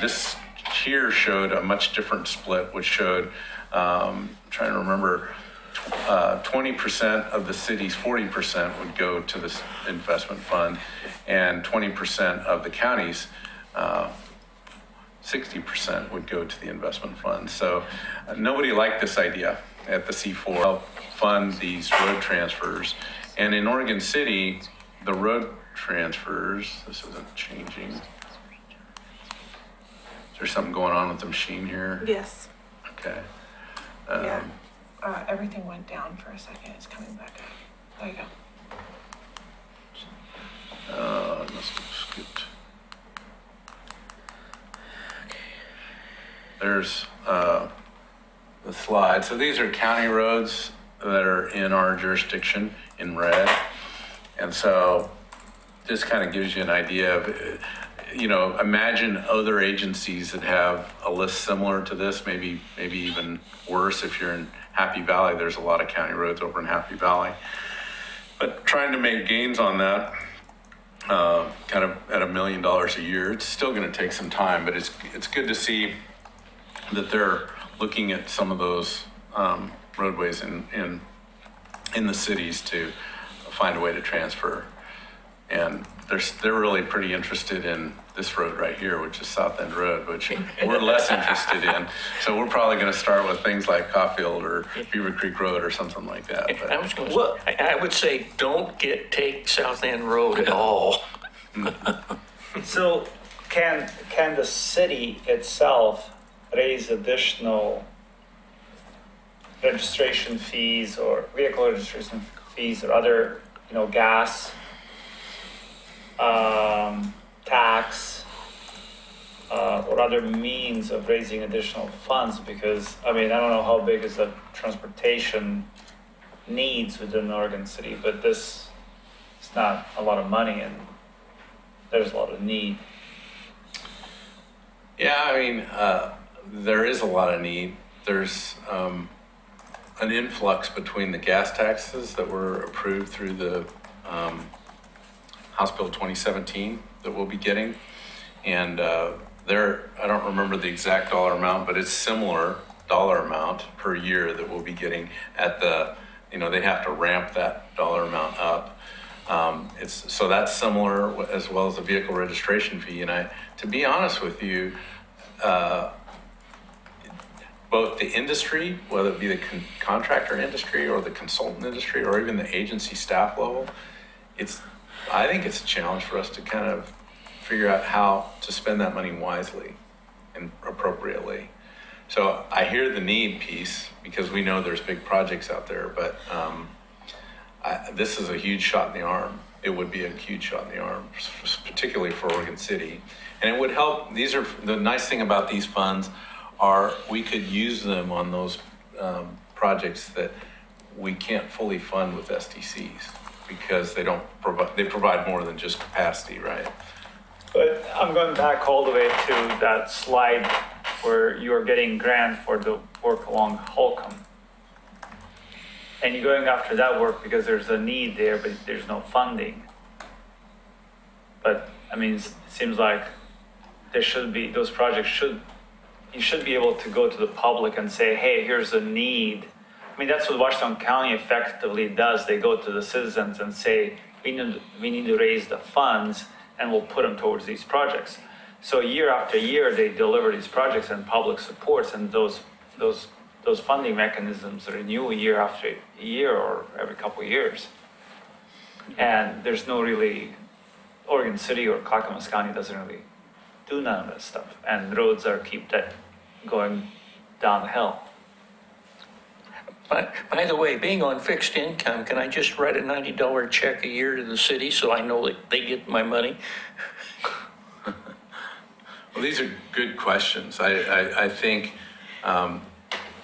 this here showed a much different split, which showed, trying to remember, 20% of the city's 40% would go to this investment fund, and 20% of the county's 60% would go to the investment fund. So nobody liked this idea at the C4, help fund these road transfers. And in Oregon City, the road transfers, this isn't changing. Is there something going on with the machine here? Yes. Okay. Yeah. Everything went down for a second. It's coming back up. There you go. I must have skipped. There's the slide. So these are county roads that are in our jurisdiction in red. And so this kind of gives you an idea of, you know, imagine other agencies that have a list similar to this, maybe even worse. If you're in Happy Valley, there's a lot of county roads over in Happy Valley. But trying to make gains on that, kind of at $1 million a year, it's still going to take some time, but it's good to see that they're looking at some of those roadways in the cities to find a way to transfer. And they're really pretty interested in this road right here, which is South End Road, which we're less interested in. So we're probably going to start with things like Caulfield or Beaver Creek Road or something like that. But I would say don't take South End Road at all. So can the city itself raise additional registration fees or vehicle registration fees or other, gas, tax, or other means of raising additional funds? Because, I don't know how big is the transportation needs within Oregon City, but this is not a lot of money and there's a lot of need. Yeah, there is a lot of need. There's an influx between the gas taxes that were approved through the House Bill 2017 that we'll be getting. And I don't remember the exact dollar amount, but it's similar dollar amount per year that we'll be getting at the, they have to ramp that dollar amount up. So that's similar, as well as the vehicle registration fee. And to be honest with you, both the industry, whether it be the contractor industry or the consultant industry or even the agency staff level, I think it's a challenge for us to kind of figure out how to spend that money wisely and appropriately. So I hear the need piece because we know there's big projects out there, but this is a huge shot in the arm. It would be a huge shot in the arm, particularly for Oregon City. And it would help. The nice thing about these funds are we could use them on those projects that we can't fully fund with SDCs because they provide more than just capacity, right? But I'm going back all the way to that slide where you're getting grant for the work along Holcomb. And you're going after that work because there's a need there, but there's no funding. But it seems like those projects you should be able to go to the public and say, hey, here's a need. That's what Washington County effectively does. They go to the citizens and say, we need to raise the funds and we'll put them towards these projects. So year after year, they deliver these projects and public supports, and those funding mechanisms renew year after year or every couple of years. And there's no really, Oregon City or Clackamas County doesn't really do none of that stuff. And roads keep that going down the hill. By the way, being on fixed income, can I just write a $90 check a year to the city so I know that they get my money? Well, these are good questions. I think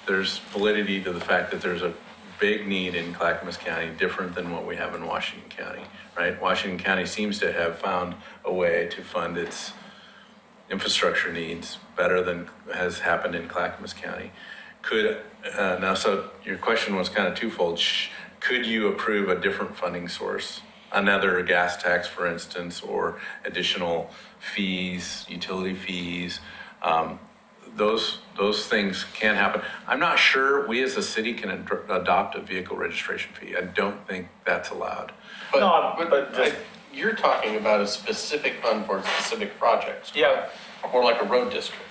there's validity to the fact that there's a big need in Clackamas County, different than what we have in Washington County, right? Washington County seems to have found a way to fund its infrastructure needs better than has happened in Clackamas County. So your question was kind of twofold. Could you approve a different funding source, another gas tax, for instance, or additional fees, utility fees, Those things can happen. I'm not sure we as a city can adopt a vehicle registration fee. I don't think that's allowed. But you're talking about a specific fund for specific projects. Yeah. More like a road district.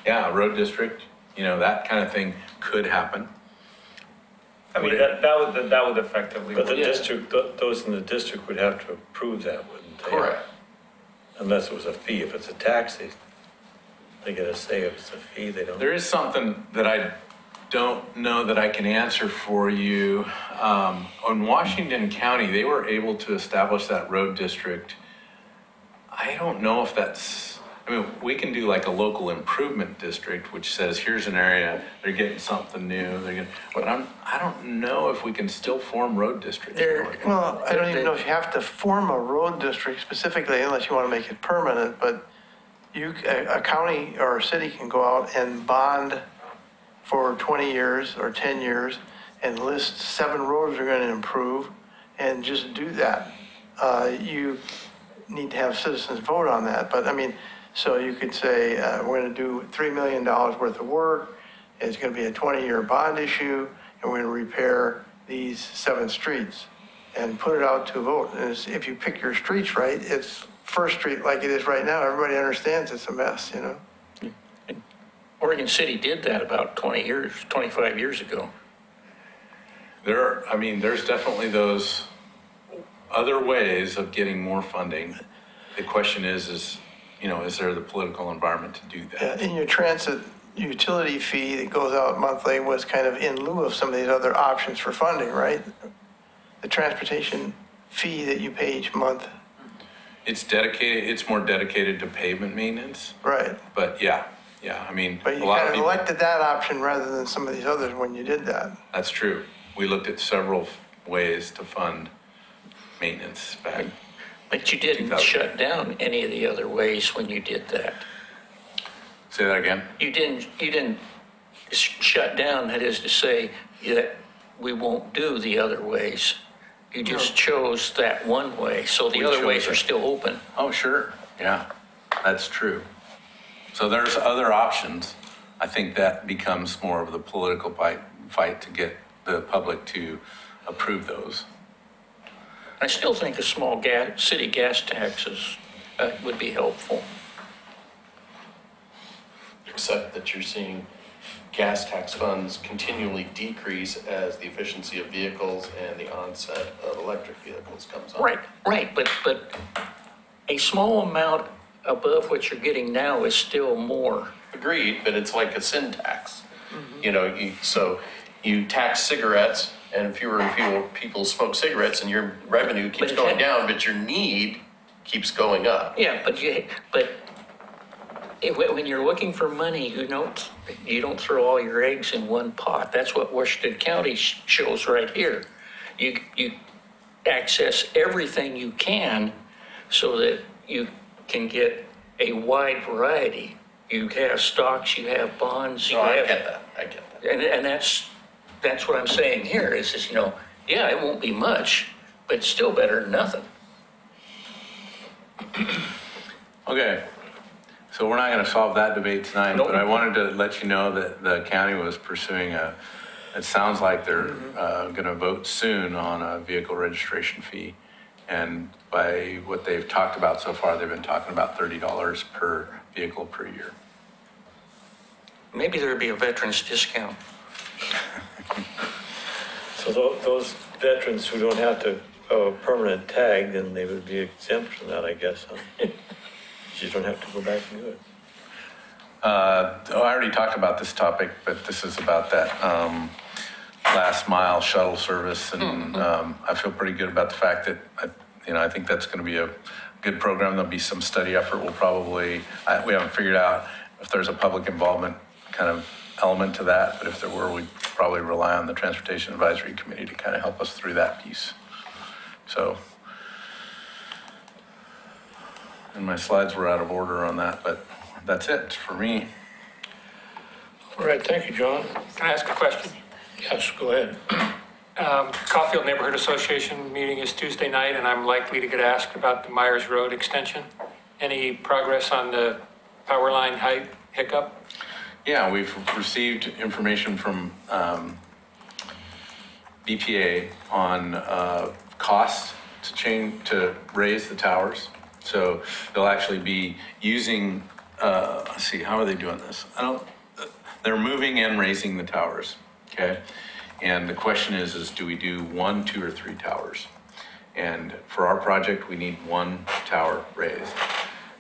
Yeah, a road district, that kind of thing could happen. I mean, that would effectively. But the work. district, those in the district would have to approve that, wouldn't they? Correct. Unless it was a fee. If it's a tax, they get a say. If it's a fee, they don't. There is something that I don't know that I can answer for you. On Washington County, they were able to establish that road district. I don't know if we can do like a local improvement district, which says here's an area, they're getting something new, but I don't know if we can still form road districts. Well, I don't even know if you have to form a road district specifically unless you want to make it permanent, but a county or a city can go out and bond for 20 years or 10 years and list 7 roads they're going to improve and just do that. You need to have citizens vote on that, but I mean, so you could say, we're going to do $3 million worth of work. It's going to be a 20-year bond issue, and we're going to repair these 7 streets and put it out to a vote. And if you pick your streets right, it's First Street like it is right now. Everybody understands it's a mess, Oregon City did that about 25 years ago. There's definitely those other ways of getting more funding. The question is there the political environment to do that? In your transit utility fee that goes out monthly was kind of in lieu of some of these other options for funding, right? The transportation fee that you pay each month. It's more dedicated to pavement maintenance. Right. But yeah. But you kind of elected that option rather than some of these others when you did that. That's true. We looked at several ways to fund maintenance back. But you didn't shut down any of the other ways when you did that. Say that again? You didn't shut down, that is to say, that we won't do the other ways. You just chose that one way, so the other ways are still open. Oh, sure. Yeah, that's true. So there's other options. I think that becomes more of the political fight to get the public to approve those. I still think a small city gas taxes would be helpful. Except that you're seeing gas tax funds continually decrease as the efficiency of vehicles and the onset of electric vehicles comes on. Right, but a small amount above what you're getting now is still more. Agreed, but it's like a sin tax. So you tax cigarettes and fewer and fewer people smoke cigarettes and your revenue keeps going down, but your need keeps going up. Yeah, when you're looking for money, you don't throw all your eggs in one pot. That's what Washington County shows right here. You access everything you can so that you can get a wide variety. You have stocks, you have bonds. I get that. And that's what I'm saying here is it won't be much, but it's still better than nothing. Okay. So we're not going to solve that debate tonight, but I wanted to let you know that the county was pursuing it sounds like they're going to vote soon on a vehicle registration fee. And by what they've talked about so far, they've been talking about $30 per vehicle per year. Maybe there'd be a veterans discount. So those veterans who don't have to permanent tag, then they would be exempt from that, I guess. Huh? You don't have to go back and do it. I already talked about this topic, but this is about that last mile shuttle service, and I feel pretty good about the fact that I think that's going to be a good program. There'll be some study effort. We haven't figured out if there's a public involvement kind of element to that, but if there were, we'd probably rely on the Transportation Advisory Committee to kind of help us through that piece. So, and my slides were out of order on that, but that's it for me. All right, thank you, John. Can I ask a question? Yes, go ahead. Caulfield Neighborhood Association meeting is Tuesday night, and I'm likely to get asked about the Myers Road extension. Any progress on the power line height hiccup? Yeah, we've received information from BPA on costs to raise the towers. So they'll actually be using, let's see, how are they doing this? They're moving and raising the towers, okay? And the question is do we do 1, 2, or 3 towers? And for our project, we need 1 tower raised.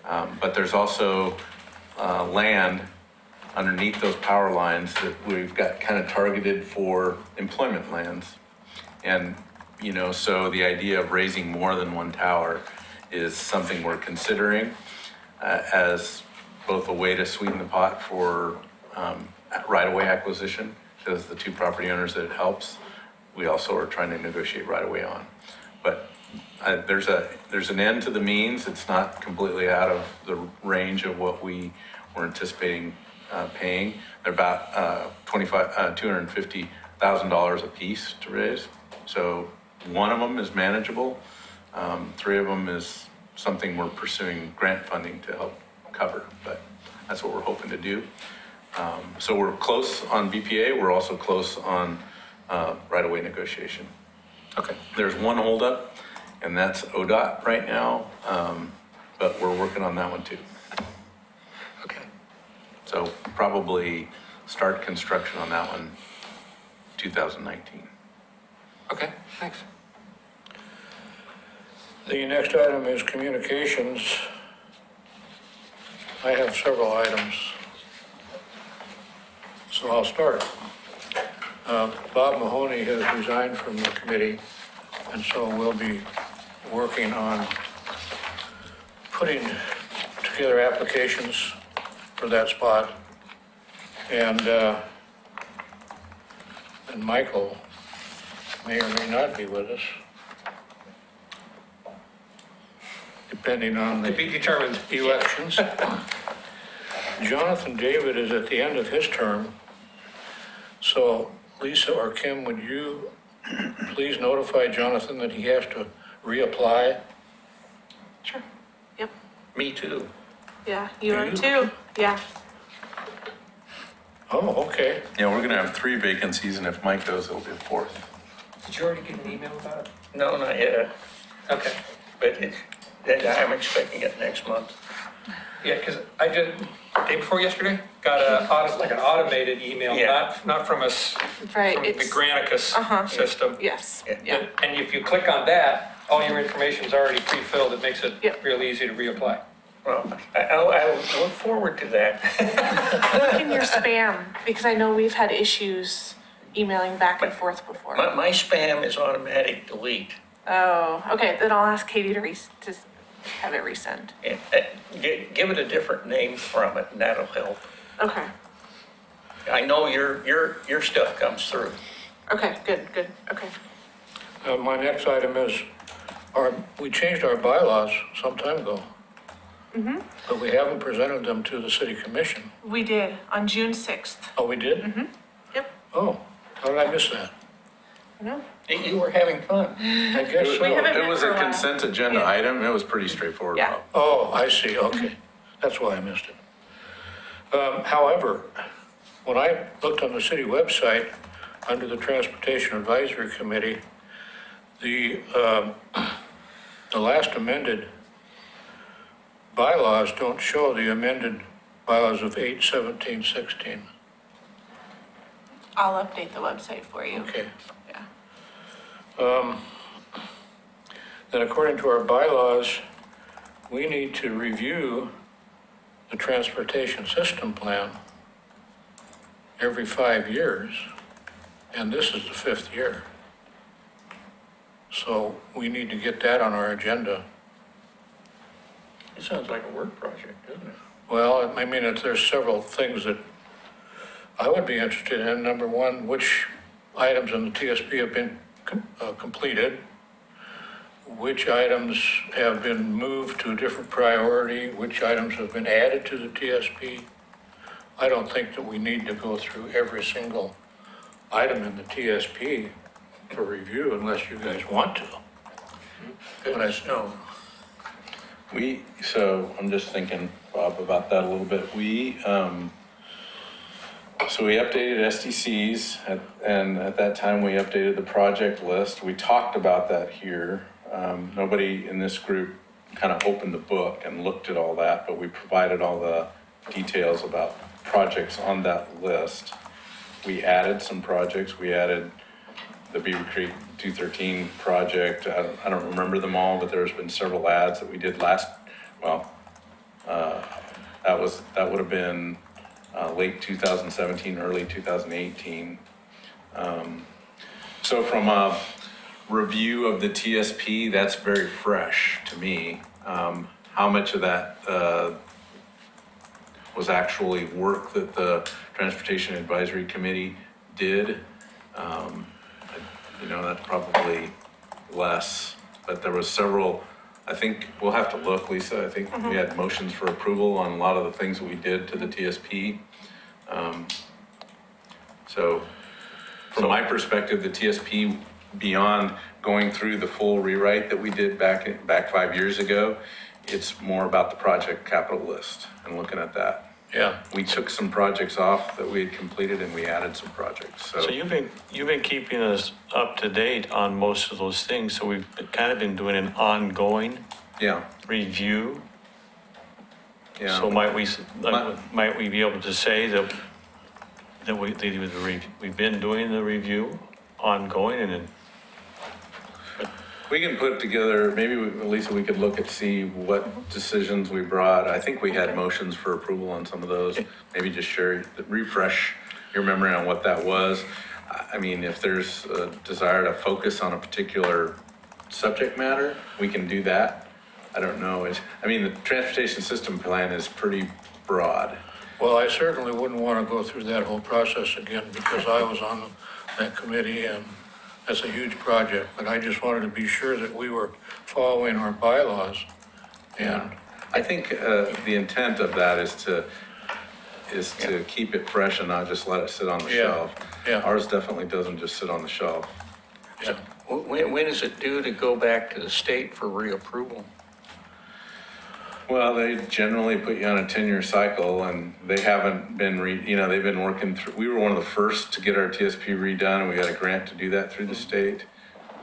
But there's also land underneath those power lines that we've got kind of targeted for employment lands. And, you know, so the idea of raising more than 1 tower is something we're considering as both a way to sweeten the pot for right-of-way acquisition, because the 2 property owners that it helps, we also are trying to negotiate right-of-way on. But there's an end to the means. It's not completely out of the range of what we were anticipating paying. They're about $250,000 a piece to raise. So 1 of them is manageable. 3 of them is something we're pursuing grant funding to help cover, but that's what we're hoping to do. So we're close on BPA. We're also close on right-of-way negotiation. Okay. There's 1 holdup, and that's ODOT right now, but we're working on that one too. Okay. So probably start construction on that one 2019. Okay, thanks. The next item is communications. I have several items, so I'll start. Bob Mahoney has resigned from the committee, and so we'll be working on putting together applications for that spot. And Michael may or may not be with us, depending on To be determined. elections. Jonathan David is at the end of his term, so Lisa or Kim, would you please notify Jonathan that he has to reapply? Sure. Yep. Me too. Yeah, you Do are you? too. Yeah. Oh, okay. Yeah, we're gonna have 3 vacancies, and if Mike goes, it'll be a 4th. Did you already get an email about it? No, not yet, Okay. but I'm expecting it next month. Yeah, because I did, day before yesterday, got like an automated email, Yeah. not from us, Right. from the It's Granicus system. yes. Yeah. Yeah. And if you click on that, all your information's already pre-filled. It makes it Yep. real easy to reapply. Well, I'll look forward to that. Look in your spam because I know we've had issues emailing back and forth before. My spam is automatic delete. Oh, okay. Then I'll ask Katie to have it resend. And, give it a different name from it, and that'll help. Okay. I know your stuff comes through. Okay. Good. Okay. My next item is, we changed our bylaws some time ago. But we haven't presented them to the city commission. We did on June 6th. Oh, we did? Yep. Oh, how did I miss that? No. You were having fun. I guess so. We haven't- It was for a a while. consent agenda Yeah. item. It was pretty straightforward. Yeah. Bob. Oh, I see, okay. That's why I missed it. However, when I looked on the city website, under the Transportation Advisory Committee, the last amended bylaws don't show the amended bylaws of 8/17/16. I'll update the website for you. Okay. Yeah. Then according to our bylaws, we need to review the transportation system plan every 5 years, and this is the 5th year. So we need to get that on our agenda. It sounds like a work project, doesn't it? Well, I mean, there's several things that I would be interested in. Number one, which items in the TSP have been completed? Which items have been moved to a different priority? Which items have been added to the TSP? I don't think that we need to go through every single item in the TSP for review unless you guys want to. But I No. So I'm just thinking, Bob about that a little bit. So we updated SDCs, and at that time we updated the project list. We talked about that here. Nobody in this group kind of opened the book and looked at all that, but we provided all the details about projects on that list. We added some projects. We added the Beaver Creek 213 project. I don't remember them all, but there's been several ads that we did that would have been late 2017, early 2018. So from a review of the TSP, that's very fresh to me. How much of that was actually work that the Transportation Advisory Committee did? That's probably less, but there was several. I think we'll have to look, Lisa. I think we had motions for approval on a lot of the things that we did to the TSP. So from my perspective, the TSP, beyond going through the full rewrite that we did back 5 years ago, it's more about the project capital list and looking at that. Yeah. We took some projects off that we had completed and we added some projects. So you've been keeping us up to date on most of those things. So we've kind of been doing an ongoing review. Yeah. So might we be able to say that we've been doing the review ongoing and then. We can put together, maybe Lisa, we could look at see what decisions we brought. I think we had motions for approval on some of those. Maybe just refresh your memory on what that was. I mean, if there's a desire to focus on a particular subject matter, we can do that. I don't know. The transportation system plan is pretty broad. Well, I certainly wouldn't want to go through that whole process again because I was on that committee and that's a huge project, but I just wanted to be sure that we were following our bylaws. And I think the intent of that is to keep it fresh and not just let it sit on the shelf. Yeah. Ours definitely doesn't just sit on the shelf. Yeah. When is it due to go back to the state for reapproval? Well, they generally put you on a 10-year cycle, and they haven't been, they've been working through. We were one of the first to get our TSP redone, and we got a grant to do that through the state.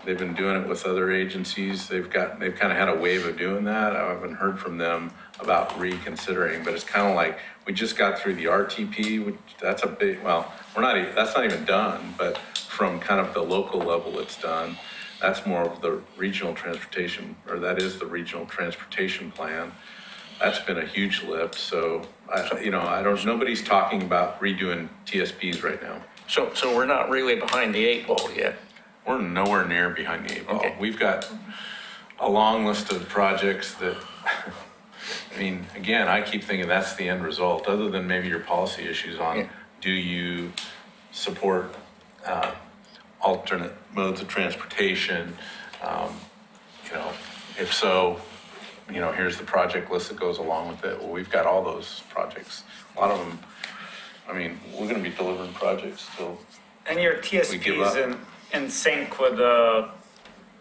They've been doing it with other agencies. They've kind of had a wave of doing that. I haven't heard from them about reconsidering, but it's kind of like we just got through the RTP, which that's a big. Well, that's not even done, but from kind of the local level, it's done. That's more of the regional transportation, or that is the regional transportation plan. That's been a huge lift. So nobody's talking about redoing TSPs right now. So we're not really behind the 8 ball yet. We're nowhere near behind the 8 ball. Okay. We've got a long list of projects that, again, I keep thinking that's the end result, other than maybe your policy issues on do you support alternate modes of transportation? If so, here's the project list that goes along with it. Well, we've got all those projects. A lot of them, we're going to be delivering projects still. And your TSP is in sync with the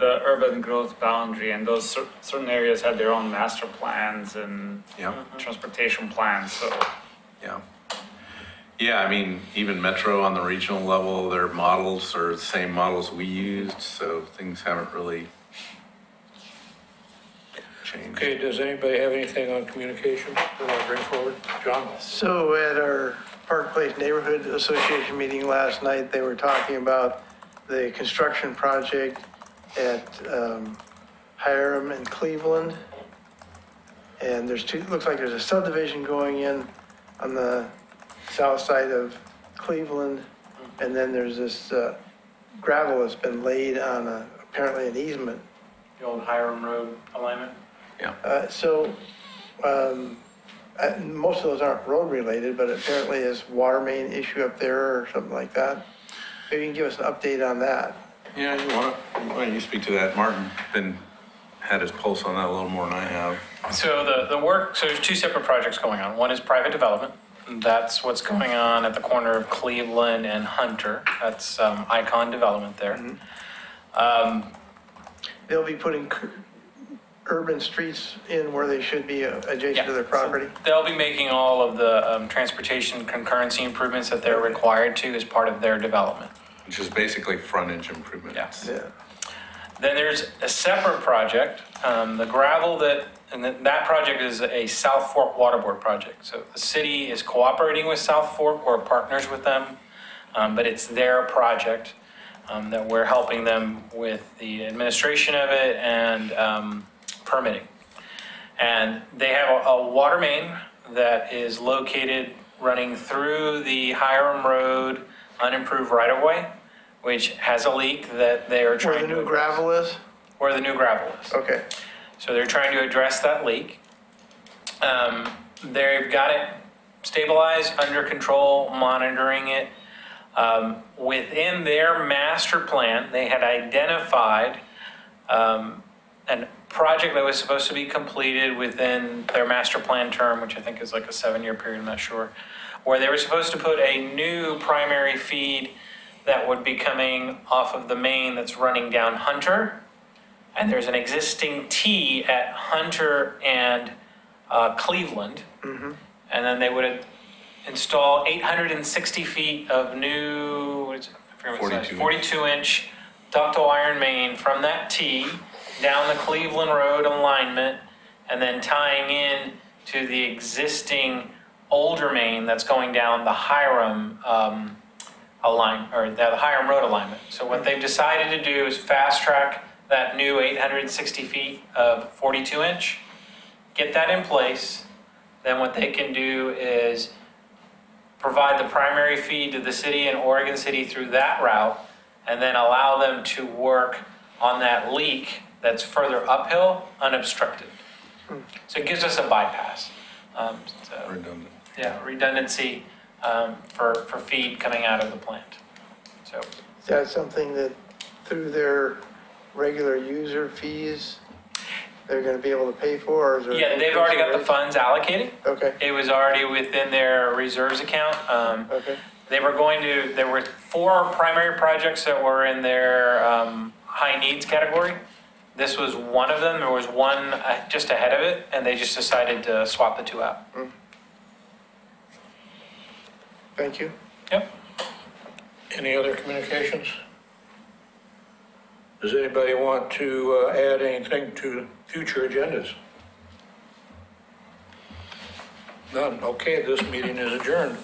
urban growth boundary, and those certain areas had their own master plans and transportation plans. So even Metro on the regional level, their models are the same models we used, so things haven't really changed. Okay, does anybody have anything on communications they want to bring forward? John? So at our Park Place Neighborhood Association meeting last night, they were talking about the construction project at Hiram and Cleveland. And looks like there's a subdivision going in on the south side of Cleveland. And then there's this gravel that's been laid on apparently an easement. The old Hiram Road alignment? Most of those aren't road related, but apparently is water main issue up there or something like that. Maybe you can give us an update on that. Yeah, why don't you speak to that? Martin had his pulse on that a little more than I have. So the work, so there's 2 separate projects going on. One is private development. That's what's going on at the corner of Cleveland and Hunter. That's Icon Development there. They'll be putting urban streets in where they should be adjacent to their property? They'll be making all of the transportation concurrency improvements that they're required to as part of their development. Which is basically frontage improvement. Yes. Yeah. Then there's a separate project, the gravel that project is a South Fork Water Board project. So the city is cooperating with South Fork, we're partners with them, but it's their project that we're helping them with the administration of it and permitting. And they have a water main that is located running through the Hiram Road unimproved right-of-way, which has a leak that they are trying to... Where the new gravel is? Where the new gravel is. Okay. So they're trying to address that leak. They've got it stabilized, under control, monitoring it. Within their master plan, they had identified a project that was supposed to be completed within their master plan term, which I think is like a 7-year period, I'm not sure, where they were supposed to put a new primary feed that would be coming off of the main that's running down Hunter. And there's an existing T at Hunter and Cleveland. Mm-hmm. And then they would install 860 feet of new, what is it? 42-inch ductile iron main from that T down the Cleveland Road alignment, and then tying in to the existing older main that's going down the Hiram the Hiram Road alignment. So what they've decided to do is fast track that new 860 feet of 42-inch, get that in place. Then what they can do is provide the primary feed to the city and Oregon City through that route, and then allow them to work on that leak that's further uphill unobstructed. So it gives us a bypass. Redundant. Yeah, redundancy for feed coming out of the plant. So Is that something that through their regular user fees, they're going to be able to pay for? Or is there yeah, they've already got the funds allocated. Okay. It was already within their reserves account. Okay. There were 4 primary projects that were in their high needs category. This was one of them. There was one just ahead of it, and they just decided to swap the 2 out. Thank you. Yep. Any other communications? Does anybody want to add anything to future agendas? None. Okay, this meeting is adjourned.